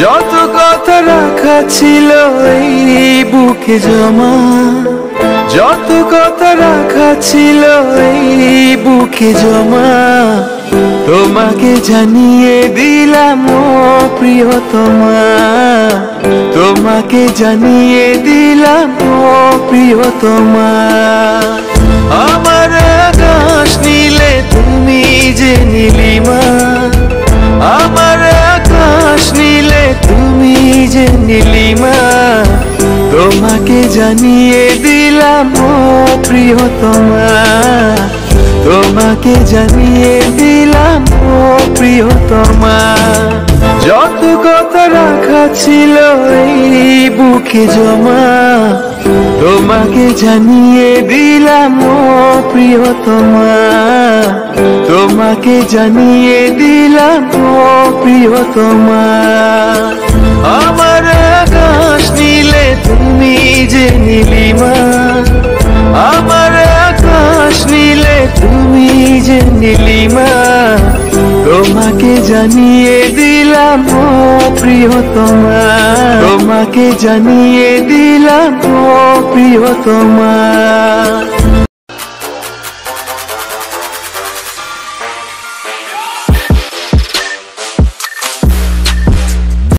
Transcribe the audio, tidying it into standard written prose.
যত কথা রাখা ছিল এই বুকে জমা, যত কথা রাখা ছিল এই বুকে জমা, তোমাকে জানিয়ে দিলাম ও প্রিয়তমা, তোমাকে জানিয়ে দিলাম ও প্রিয়তমা। আমার আকাশ নীলে তুমি যে নীলিমা, আমার আকাশ নীলে তুমি যে নীলিমা, তোমাকে জানিয়ে দিলাম ও প্রিয়তমা, তোমাকে জানিয়ে দিলাম ও প্রিয়তমা। যত কথা রাখা ছিল এই বুকে জমা, তোমাকে জানিয়ে দিলাম ও প্রিয়তমা, তোমাকে জানিয়ে দিলাম ও প্রিয়তমা। আমার আকাশ নীলে তুমি যে নীলিমা, আমার আকাশ নীলে তুমি যে নীলিমা, তোমাকে জানিয়ে দিলাম ও প্রিয়তমা, তোমাকে জানিয়ে দিলাম ও প্রিয়তমা।